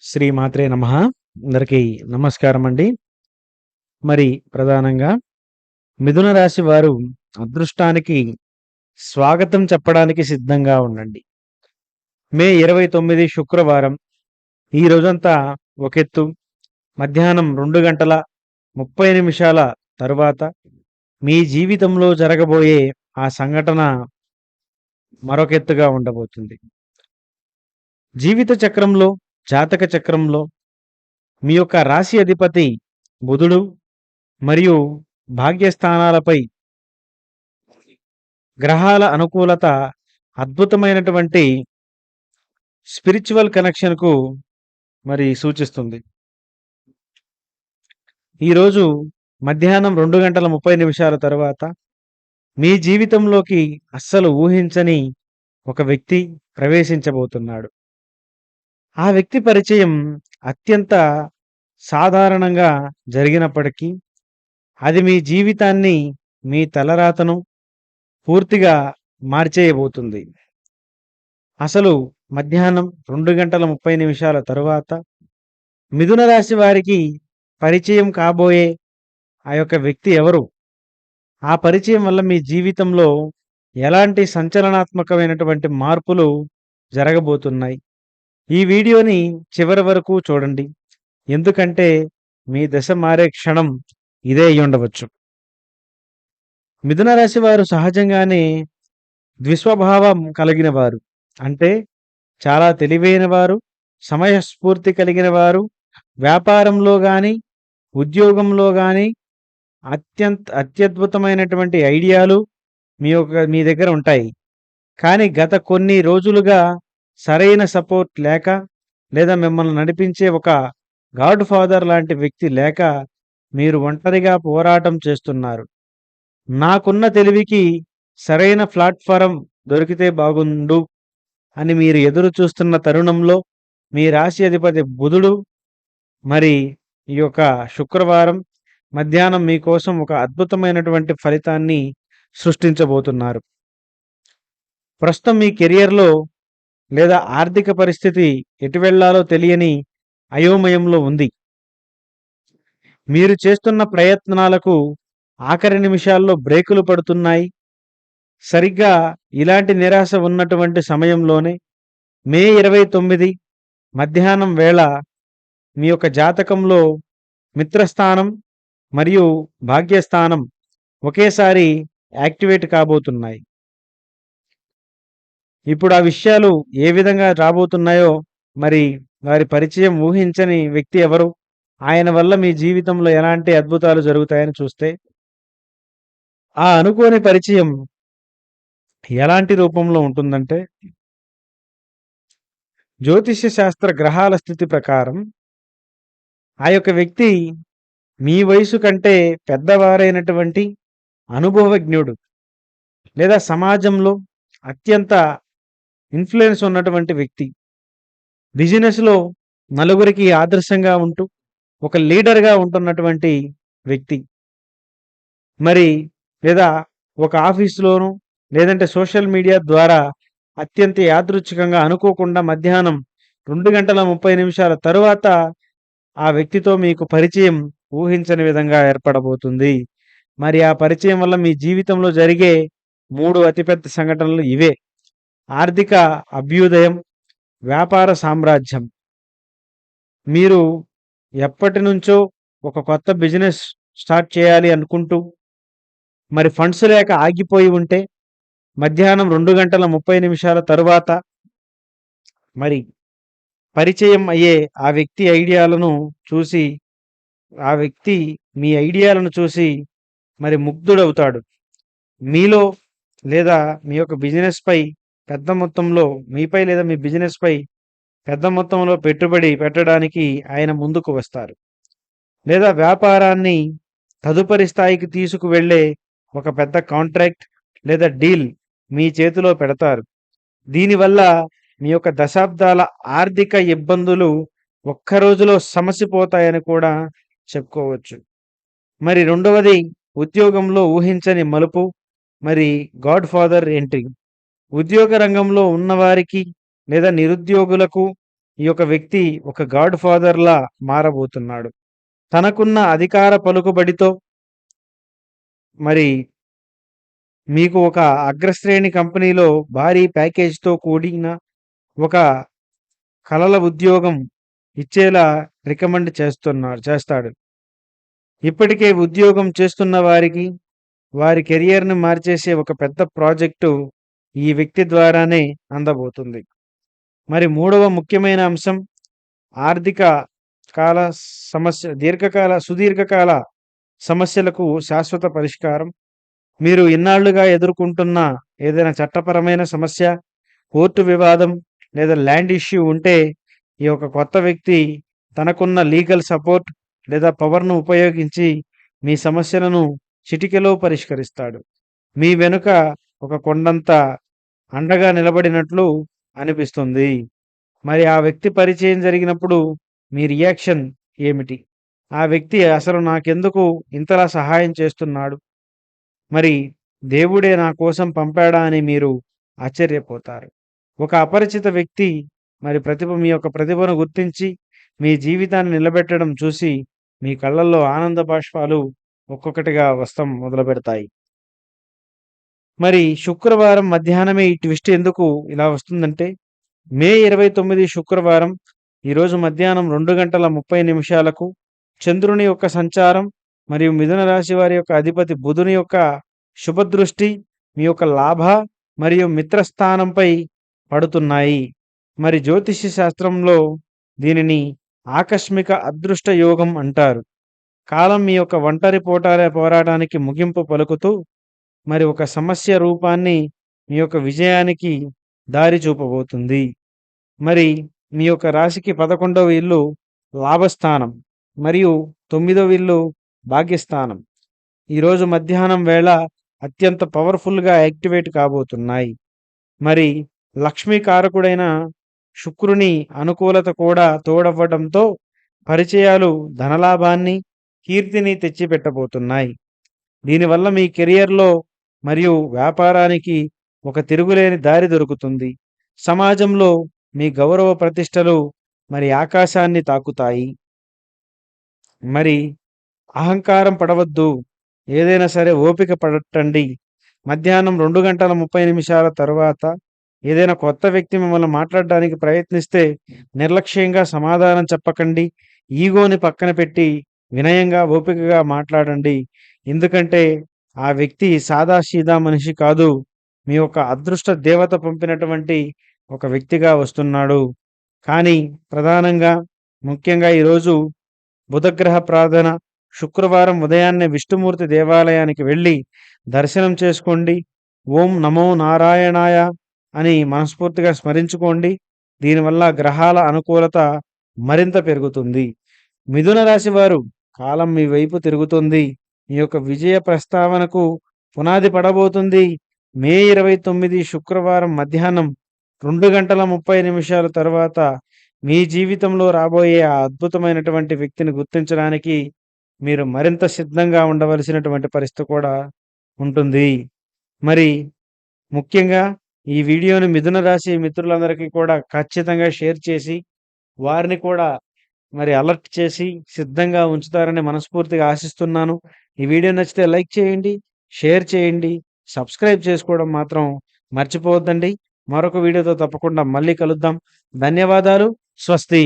శ్రీమాత్రే నమః. అందరికీ నమస్కారం అండి. మరి ప్రధానంగా మిథున రాశి వారు అదృష్టానికి స్వాగతం చెప్పడానికి సిద్ధంగా ఉండండి. మే 29 శుక్రవారం. ఈ రోజంతా ఒకెత్తు. మధ్యాహ్నం 2:30 తరువాత మీ జీవితంలో జరగబోయే ఆ సంఘటన మరొకెత్తుగా ఉండబోతుంది. జీవిత చక్రంలో, జాతక చక్రంలో మీ యొక్క రాశి అధిపతి బుధుడు మరియు భాగ్యస్థానాలపై గ్రహాల అనుకూలత అద్భుతమైనటువంటి స్పిరిచువల్ కనెక్షన్‌కు సూచిస్తుంది. ఈరోజు మధ్యాహ్నం 2:30 తరువాత మీ జీవితంలోకి అస్సలు ఊహించని ఒక వ్యక్తి ప్రవేశించబోతున్నాడు. ఆ వ్యక్తి పరిచయం అత్యంత సాధారణంగా జరిగినప్పటికీ అది మీ జీవితాన్ని, మీ తలరాతను పూర్తిగా మార్చేయబోతుంది. అసలు మధ్యాహ్నం 2:30 తరువాత మిథున రాశి వారికి పరిచయం కాబోయే ఆ యొక్క వ్యక్తి ఎవరు? ఆ పరిచయం వల్ల మీ జీవితంలో ఎలాంటి సంచలనాత్మకమైనటువంటి మార్పులు జరగబోతున్నాయి? ఈ వీడియోని చివరి వరకు చూడండి. ఎందుకంటే మీ దశ మారే క్షణం ఇదే అయ్యుండవచ్చు. మిథున రాశి వారు సహజంగానే ద్విస్వభావం కలిగిన వారు. అంటే చాలా తెలివైన వారు, సమయస్ఫూర్తి కలిగిన వారు. వ్యాపారంలో గాని, ఉద్యోగంలో గాని అత్యద్భుతమైనటువంటి ఐడియాలు మీ దగ్గర ఉంటాయి. కానీ గత కొన్ని రోజులుగా సరైన సపోర్ట్ లేక, లేదా మిమ్మల్ని నడిపించే ఒక గాడ్ ఫాదర్ లాంటి వ్యక్తి లేక మీరు ఒంటరిగా పోరాటం చేస్తున్నారు. నాకున్న తెలివికి సరైన ప్లాట్‌ఫారం దొరికితే బాగుండు అని మీరు ఎదురు చూస్తున్న తరుణంలో మీ రాశి అధిపతి బుధుడు ఈ యొక్క శుక్రవారం మధ్యాహ్నం మీకోసం ఒక అద్భుతమైనటువంటి ఫలితాన్ని సృష్టించబోతున్నారు. ప్రస్తుతం మీ కెరియర్‌లో లేదా ఆర్థిక పరిస్థితి ఎటు వెళ్ళాలో తెలియని అయోమయంలో ఉంది. మీరు చేస్తున్న ప్రయత్నాలకు ఆఖరి నిమిషాల్లో బ్రేకులు పడుతున్నాయి. సరిగ్గా ఇలాంటి నిరాశ ఉన్నటువంటి సమయంలోనే మే 29 మధ్యాహ్నం వేళ మీ యొక్క జాతకంలో మిత్రస్థానం మరియు భాగ్యస్థానం ఒకేసారి యాక్టివేట్ కాబోతున్నాయి. ఇప్పుడు ఆ విషయాలు ఏ విధంగా రాబోతున్నాయో, వారి పరిచయం ఊహించని వ్యక్తి ఎవరు? ఆయన వల్ల మీ జీవితంలో ఎలాంటి అద్భుతాలు జరుగుతాయని చూస్తే, ఆ అనుకోని పరిచయం ఎలాంటి రూపంలో ఉంటుందంటే, జ్యోతిష్య శాస్త్ర గ్రహాల స్థితి ప్రకారం ఆ యొక్క వ్యక్తి మీ వయసు కంటే పెద్దవారైనటువంటి అనుభవజ్ఞుడు, లేదా సమాజంలో అత్యంత ఇన్‌ఫ్లూయెన్స్ ఉన్నటువంటి వ్యక్తి. బిజినెస్‌లో నలుగురికి ఆదర్శంగా ఉంటూ ఒక లీడర్‌గా ఉంటున్నటువంటి వ్యక్తి. లేదా ఒక ఆఫీస్‌లోనో లేదంటే సోషల్ మీడియా ద్వారా అత్యంత యాదృచ్ఛికంగా అనుకోకుండా మధ్యాహ్నం 2:30 తరువాత ఆ వ్యక్తితో మీకు పరిచయం ఊహించని విధంగా ఏర్పడబోతుంది. ఆ పరిచయం వల్ల మీ జీవితంలో జరిగే 3 అతిపెద్ద సంఘటనలు ఇవే: ఆర్థిక అభ్యుదయం, వ్యాపార సామ్రాజ్యం. మీరు ఎప్పటినుంచో ఒక కొత్త బిజినెస్ స్టార్ట్ చేయాలి అనుకుంటూ ఫండ్స్ లేక ఆగిపోయి ఉంటే మధ్యాహ్నం 2:30 తరువాత పరిచయం అయ్యే ఆ వ్యక్తి ఐడియాలను చూసి, ఆ వ్యక్తి మీ ఐడియాలను చూసి ముగ్ధుడవుతాడు. మీలో లేదా మీ యొక్క బిజినెస్‌పై పెద్ద మొత్తంలో మీపై లేదా మీ బిజినెస్‌పై పెద్ద మొత్తంలో పెట్టుబడి పెట్టడానికి ఆయన ముందుకు వస్తారు. లేదా వ్యాపారాన్ని తదుపరి స్థాయికి తీసుకువెళ్ళే ఒక పెద్ద కాంట్రాక్ట్ లేదా డీల్ మీ చేతిలో పెడతారు. దీనివల్ల మీ యొక్క దశాబ్దాల ఆర్థిక ఇబ్బందులు ఒక్క రోజులో సమసిపోతాయని కూడా చెప్పుకోవచ్చు. రెండవది, ఉద్యోగంలో ఊహించని మలుపు, గాడ్ ఫాదర్ ఎంట్రీ. ఉద్యోగ రంగంలో ఉన్నవారికి లేదా నిరుద్యోగులకు ఈ యొక్క వ్యక్తి ఒక గాడ్ ఫాదర్‌లా మారబోతున్నాడు. తనకున్న అధికార పలుకుబడితో మరి మీకు ఒక అగ్రశ్రేణి కంపెనీలో భారీ ప్యాకేజ్‌తో కూడిన ఒక కలల ఉద్యోగం ఇచ్చేలా చేస్తాడు. ఇప్పటికే ఉద్యోగం చేస్తున్న వారికి, వారి కెరియర్‌ని మార్చేసే ఒక పెద్ద ప్రాజెక్టు ఈ వ్యక్తి ద్వారానే అందబోతుంది. మరి మూడవ ముఖ్యమైన అంశం ఆర్థిక కాల సుదీర్ఘకాల సమస్యలకు శాశ్వత పరిష్కారం. మీరు ఇన్నాళ్లుగా ఎదుర్కొంటున్న ఏదైనా చట్టపరమైన సమస్య, కోర్టు వివాదం లేదా ల్యాండ్ ఇష్యూ ఉంటే ఈ యొక్క కొత్త వ్యక్తి తనకున్న లీగల్ సపోర్ట్ లేదా పవర్‌ను ఉపయోగించి మీ సమస్యలను చిటికెలో పరిష్కరిస్తాడు. మీ వెనుక ఒక కొండంత అండగా నిలబడినట్లు అనిపిస్తుంది. మరి ఆ వ్యక్తి పరిచయం జరిగినప్పుడు మీ రియాక్షన్ ఏమిటి? ఆ వ్యక్తి అసలు నాకెందుకు ఇంతలా సహాయం చేస్తున్నాడు? మరి దేవుడే నా కోసం పంపాడా అని మీరు ఆశ్చర్యపోతారు. ఒక అపరిచిత వ్యక్తి మీ యొక్క ప్రతిభను గుర్తించి మీ జీవితాన్ని నిలబెట్టడం చూసి మీ కళ్ళల్లో ఆనంద బాష్పాలు ఒక్కొక్కటిగా వస్తం మొదలుపెడతాయి. మరి శుక్రవారం మధ్యాహ్నమే ఈ ట్విస్ట్ ఎందుకు ఇలా వస్తుందంటే మే 29 శుక్రవారం ఈరోజు మధ్యాహ్నం 2:30 చంద్రుని యొక్క సంచారం మరియు మిథున రాశి వారి యొక్క అధిపతి బుధుని యొక్క శుభదృష్టి మీ యొక్క లాభ మరియు మిత్రస్థానంపై పడుతున్నాయి. మరి జ్యోతిష్య శాస్త్రంలో దీనిని ఆకస్మిక అదృష్ట యోగం అంటారు. కాలం మీ యొక్క ఒంటరి పోరాటానికి ముగింపు పలుకుతూ మరి ఒక సమస్య రూపాన్ని మీ యొక్క విజయానికి దారి చూపబోతుంది. మరి మీ యొక్క రాశికి 11వ ఇల్లు లాభస్థానం మరియు 9వ ఇల్లు భాగ్యస్థానం. ఈరోజు మధ్యాహ్నం వేళ అత్యంత పవర్‌ఫుల్‌గా యాక్టివేట్ కాబోతున్నాయి. మరి లక్ష్మీ కారకుడైన శుక్రుని అనుకూలత కూడా తోడవ్వడంతో పరిచయాలు ధనలాభాన్ని, కీర్తిని తెచ్చిపెట్టబోతున్నాయి. దీనివల్ల మీ కెరియర్‌లో మరియు వ్యాపారానికి ఒక తిరుగులేని దారి దొరుకుతుంది. సమాజంలో మీ గౌరవ ప్రతిష్టలు మరి ఆకాశాన్ని తాకుతాయి. మరి అహంకారం పడవద్దు. ఏదైనా సరే ఓపిక పట్టండి. మధ్యాహ్నం 2:30 తర్వాత ఏదైనా కొత్త వ్యక్తి మిమ్మల్ని మాట్లాడడానికి ప్రయత్నిస్తే నిర్లక్ష్యంగా సమాధానం చెప్పకండి. ఈగోని పక్కన పెట్టి వినయంగా, ఓపికగా మాట్లాడండి. ఎందుకంటే ఆ వ్యక్తి సాదాసీదా మనిషి కాదు. మీ యొక్క అదృష్ట దేవత పంపినటువంటి ఒక వ్యక్తిగా వస్తున్నాడు. కానీ ప్రధానంగా ముఖ్యంగా ఈరోజు బుధగ్రహ ప్రార్థన, శుక్రవారం ఉదయాన్నే విష్ణుమూర్తి దేవాలయానికి వెళ్ళి దర్శనం చేసుకోండి. ఓం నమో నారాయణాయ అని మనస్ఫూర్తిగా స్మరించుకోండి. దీనివల్ల గ్రహాల అనుకూలత మరింత పెరుగుతుంది. మిథున రాశి వారు కాలం మీ వైపు తిరుగుతుంది. మీ యొక్క విజయ ప్రస్తావనకు పునాది పడబోతుంది. మే 29 శుక్రవారం మధ్యాహ్నం 2:30 తర్వాత మీ జీవితంలో రాబోయే ఆ అద్భుతమైనటువంటి వ్యక్తిని గుర్తించడానికి మీరు మరింత సిద్ధంగా ఉండవలసినటువంటి పరిస్థితి కూడా ఉంటుంది. మరి ముఖ్యంగా ఈ వీడియోని మిథున రాశి మిత్రులందరికీ కూడా ఖచ్చితంగా షేర్ చేసి వారిని కూడా మరి అలర్ట్ చేసి సిద్ధంగా ఉంచుతారని మనస్ఫూర్తిగా ఆశిస్తున్నాను. ఈ వీడియో నచ్చితే లైక్ చేయండి, షేర్ చేయండి, సబ్స్క్రైబ్ చేసుకోవడం మాత్రం మర్చిపోవద్దండి. మరొక వీడియోతో తప్పకుండా మళ్ళీ కలుద్దాం. ధన్యవాదాలు. స్వస్తి.